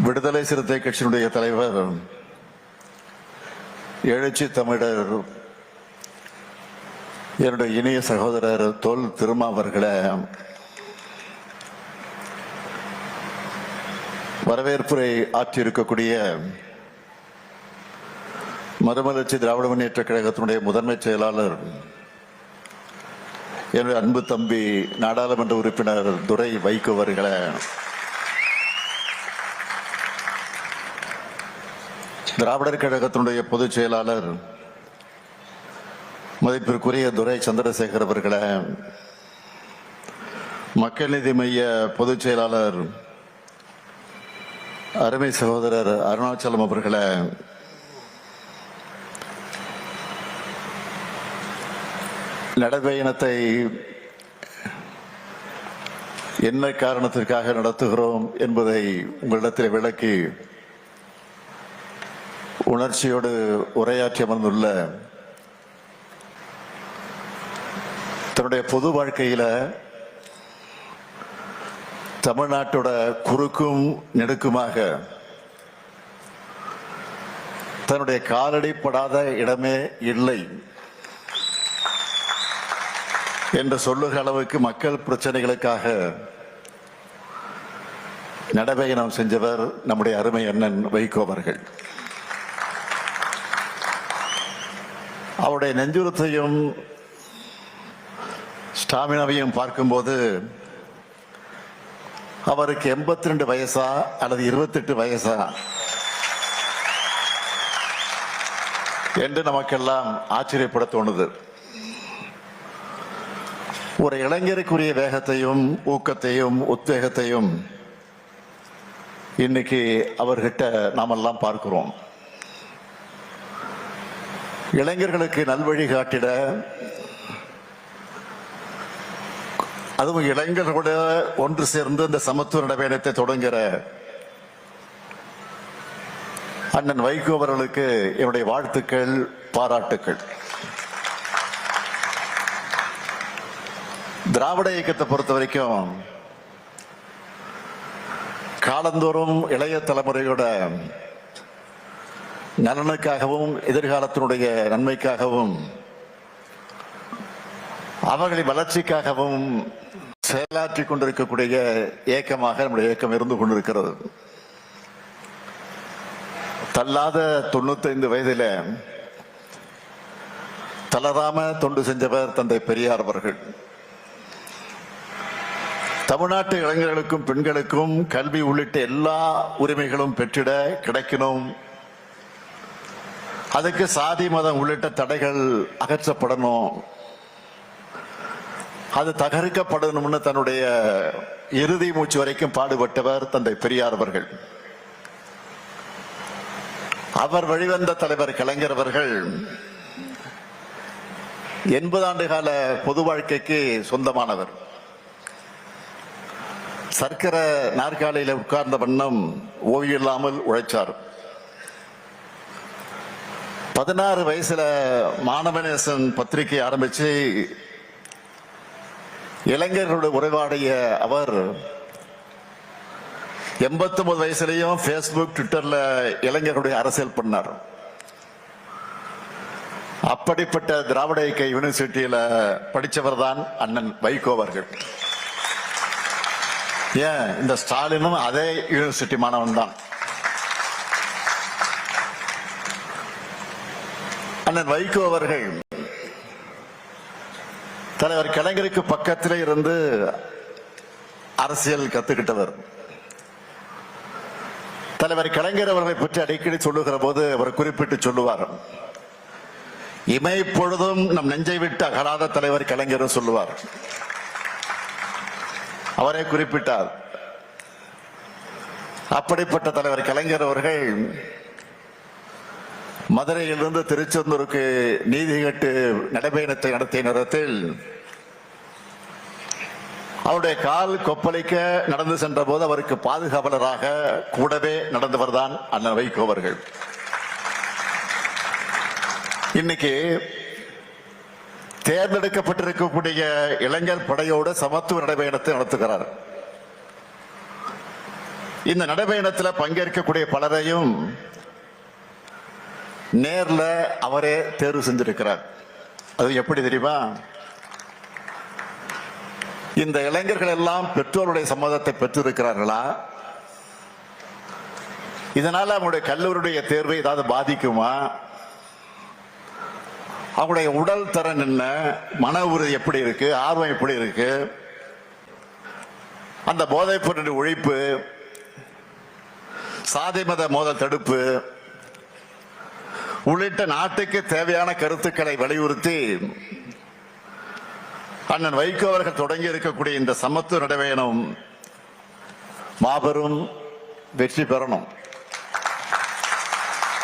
விடுதலை சிறுத்தை கட்சியினுடைய தலைவர் எழுச்சி தமிழர் என்னுடைய இனிய சகோதரர் தொல் திருமாவர்களை வரவேற்புரை ஆற்றியிருக்கக்கூடிய மறுமலர்ச்சி திராவிட முன்னேற்ற கழகத்தினுடைய முதன்மை செயலாளர் என்னுடைய அன்பு தம்பி நாடாளுமன்ற உறுப்பினர் துரை வைகோ அவர்களை, திராவிடர் கழகத்தினுடைய பொதுச் செயலாளர் மதிப்பிற்குரிய துரை சந்திரசேகர் அவர்களை, மக்கள் நீதி மைய பொதுச் செயலாளர் அருமை சகோதரர் அருணாச்சலம் அவர்களை, நடைபயணத்தை என்ன காரணத்திற்காக நடத்துகிறோம் என்பதை உங்களிடத்தில் விளக்கி உணர்ச்சியோடு உரையாற்றி அமர்ந்துள்ள தன்னுடைய பொது வாழ்க்கையில தமிழ்நாட்டோட குறுக்கும் நெடுக்குமாக தன்னுடைய காலடி படாத இடமே இல்லை என்று சொல்லுகிற அளவுக்கு மக்கள் பிரச்சனைகளுக்காக நடைபயணம் செஞ்சவர் நம்முடைய அருமை அண்ணன் வைகோ அவர்கள். அவருடைய நெஞ்சுரத்தையும் ஸ்டாமினாவையும் பார்க்கும்போது அவருக்கு 82 வயசா அல்லது 28 வயசா என்று நமக்கெல்லாம் ஆச்சரியப்பட தோணுது. ஒரு இளைஞருக்குரிய வேகத்தையும் ஊக்கத்தையும் உத்வேகத்தையும் இன்னைக்கு அவர்கிட்ட நாமெல்லாம் பார்க்கிறோம். இளைஞர்களுக்கு நல்வழி காட்டிட, அதுவும் இளைஞர்களோட ஒன்று சேர்ந்து இந்த சமத்துவ நடைபயணத்தை தொடங்குகிற அண்ணன் வைகோ அவர்களுக்கு என்னுடைய வாழ்த்துக்கள், பாராட்டுக்கள். திராவிட இயக்கத்தை பொறுத்த வரைக்கும் காலந்தோறும் இளைய தலைமுறையோட நலனுக்காகவும் எதிர்காலத்தினுடைய நன்மைக்காகவும் அவர்களின் வளர்ச்சிக்காகவும் செயலாற்றி கொண்டிருக்கக்கூடிய இயக்கமாக நம்முடைய இயக்கம் இருந்து கொண்டிருக்கிறது. தள்ளாத 95 வயதில தளராம தொண்டு செஞ்சவர் தந்தை பெரியார் அவர்கள். தமிழ்நாட்டு இளைஞர்களுக்கும் பெண்களுக்கும் கல்வி உள்ளிட்ட எல்லா உரிமைகளும் பெற்றிட கிடைக்கணும், அதுக்கு சாதி மதம் உள்ளிட்ட தடைகள் அகற்றப்படணும், அது தகர்க்கப்படணும்னு தன்னுடைய இறுதி மூச்சு வரைக்கும் பாடுபட்டவர் தந்தை பெரியார் அவர்கள். அவர் வழிவந்த தலைவர் கலைஞர் அவர்கள் 80 ஆண்டு கால பொது வாழ்க்கைக்கு சொந்தமானவர். சர்க்கரை நாற்காலியில உட்கார்ந்த வண்ணம் ஓய்வில்லாமல் உழைச்சார். 16 வயசுல மாணவநேசன் பத்திரிகை ஆரம்பிச்சு இளைஞர்களுடைய உறவாடிய அவர் 89 வயசுலயும் பேஸ்புக், ட்விட்டர்ல இளைஞர்களுடைய அரசியல் பண்ணார். அப்படிப்பட்ட திராவிட இயக்க யூனிவர்சிட்டியில படித்தவர் தான் அண்ணன் வைகோ அவர்கள். ஏன், இந்த ஸ்டாலினும் அதே யூனிவர்சிட்டி மாணவன் தான். அண்ணன் வைகோ அவர்கள் தலைவர் கலைஞருக்கு பக்கத்திலே இருந்து அரசியல் கத்துக்கிட்டவர். தலைவர் கலைஞர் அவர்களை பற்றி அடிக்கடி சொல்லுகிற போது அவர் குறிப்பிட்டு சொல்லுவார், இமை பொழுதும் நம் நெஞ்சை விட்டு அகலாத தலைவர் கலைஞரும் சொல்லுவார். அவரே குறிப்பிட்டார். அப்படிப்பட்ட தலைவர் கலைஞர் அவர்கள் மதுரையிலிருந்து திருச்செந்தூருக்கு நீதி கேட்டு நடைபயணத்தை நடத்திய நேரத்தில் அவருடைய கால் கொப்பளிக்க நடந்து சென்ற போது அவருக்கு பாதுகாவலராக கூடவே நடந்தவர் தான் அண்ணன் வைகோ அவர்கள். இன்னைக்கு தேர்ந்தெடுக்கப்பட்டிருக்கக்கூடிய இளைஞர் படையோடு சமத்துவ நடைபயணத்தை நடத்துகிறார். இந்த நடைபயணத்தில் பங்கேற்கக்கூடிய பலரையும் நேர்ல அவரே தேர்வு செஞ்சிருக்கிறார். அது எப்படி தெரியுமா? இந்த இளைஞர்கள் எல்லாம் பெற்றோருடைய சம்மதத்தை பெற்றிருக்கிறார்களா? இதனால அவங்களுடைய கல்லூரியுடைய தேர்வை ஏதாவது பாதிக்குமா? அவங்களுடைய உடல் தரம் என்ன, மன உறுதி எப்படி இருக்கு, ஆர்வம் எப்படி இருக்கு, அந்த போதைப் பொருளின் ஒழிப்பு, சாதி மத மோதல் தடுப்பு உள்ளிட்ட நாட்டுக்கு தேவையான கருத்துக்களை வலியுறுத்தி அண்ணன் வைகோ அவர்கள் தொடங்கி இருக்கக்கூடிய இந்த சமத்துவ நடைபயணம் மாபெரும் வெற்றி பெறணும்.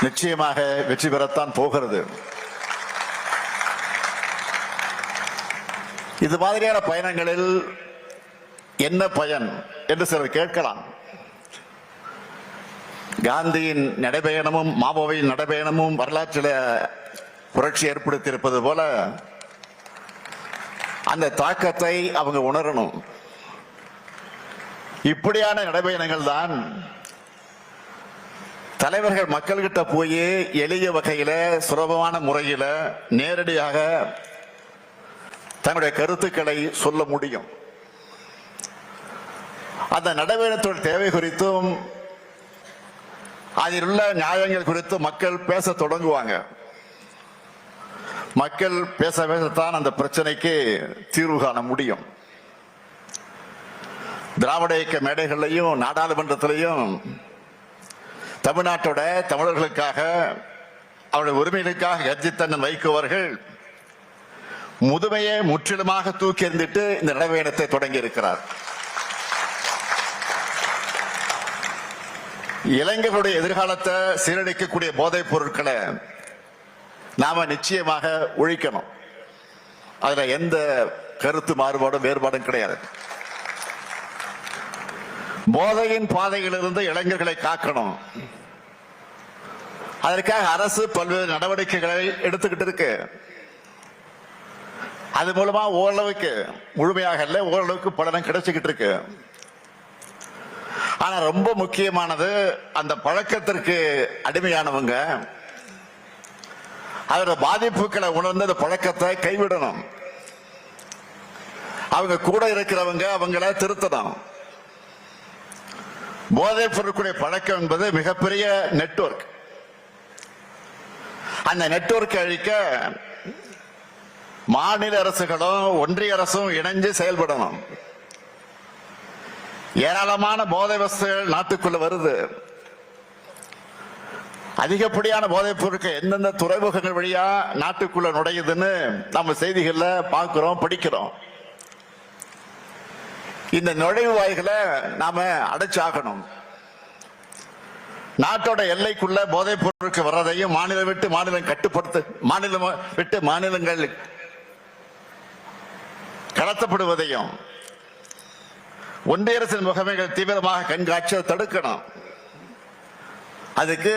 நிச்சயமாக வெற்றி பெறத்தான் போகிறது. இது மாதிரியான பயணங்களில் என்ன பயன் என்று சிலர் கேட்கலாம். காந்தியின் நடைபயணமும் மாவோவின் நடைபயணமும் வரலாற்றில் புரட்சி ஏற்படுத்தி இருப்பது போல அந்த தாக்கத்தை அவங்க உணரணும். இப்படியான நடைபயணங்கள் தான் தலைவர்கள் மக்கள்கிட்ட போய் எளிய வகையில சுலபமான முறையில நேரடியாக தங்களுடைய கருத்துக்களை சொல்ல முடியும். அந்த நடைபயணத்தோட தேவை குறித்தும் அதில் உள்ள நியாயங்கள் குறித்து மக்கள் பேச தொடங்குவாங்க. மக்கள் பேச பேசத்தான் அந்த பிரச்சனைக்கு தீர்வு காண முடியும். திராவிட இயக்க மேடைகளையும் நாடாளுமன்றத்திலையும் தமிழ்நாட்டோட தமிழர்களுக்காக அவருடைய உரிமைகளுக்காக கர்ஜித்தண்ணன் வைகோவர்கள் முதுமையை முற்றிலுமாக தூக்கி எறிந்துட்டு இந்த நடைபயணத்தை தொடங்கி இருக்கிறார். இளைஞர்களுடைய எதிர்காலத்தை சீரழிக்கக்கூடிய போதைப் பொருட்களை நாம நிச்சயமாக ஒழிக்கணும். அதுல எந்த கருத்து மாறுபாடும் வேறுபாடும் கிடையாது. போதையின் பாதையிலிருந்து இளைஞர்களை காக்கணும். அதற்காக அரசு பல்வேறு நடவடிக்கைகளை எடுத்துக்கிட்டு இருக்கு. அது மூலமா ஓரளவுக்கு, முழுமையாக இல்லை, ஓரளவுக்கு பலனும் கிடைச்சுக்கிட்டு இருக்கு. ஆனா ரொம்ப முக்கியமானது, அந்த பழக்கத்திற்கு அடிமையானவங்க அதோட பாதிப்புகளை உணர்ந்து அந்த பழக்கத்தை கைவிடணும். அவங்க கூட இருக்கிறவங்க அவங்கள திருத்தணும். போதைப் பொருட்களுடைய பழக்கம் என்பது மிகப்பெரிய நெட்வொர்க். அந்த நெட்வொர்க்கை அழிக்க மாநில அரசுகளும் ஒன்றிய அரசும் இணைஞ்சு செயல்படணும். ஏராளமான போதை வஸ்துகள் நாட்டுக்குள்ள வருது. அதிகப்படியான போதைப் பொருட்கள் எந்தெந்த துறைமுகங்கள் வழியா நாட்டுக்குள்ள நுழையுதுன்னு நம்ம செய்திகள்ல பார்க்கிறோம், படிக்கிறோம். இந்த நுழைவு வாய்களை நாம அடைச்சாகணும். நாட்டோட எல்லைக்குள்ள போதைப் பொருட்கள் வர்றதையும் மாநிலம் விட்டு மாநிலம் கட்டுப்படுத்த, மாநிலம் விட்டு மாநிலங்கள் கடத்தப்படுவதையும் ஒன்றிய அரசின் முகமைகள் தீவிரமாக கண்காட்சியை தடுக்கணும். அதுக்கு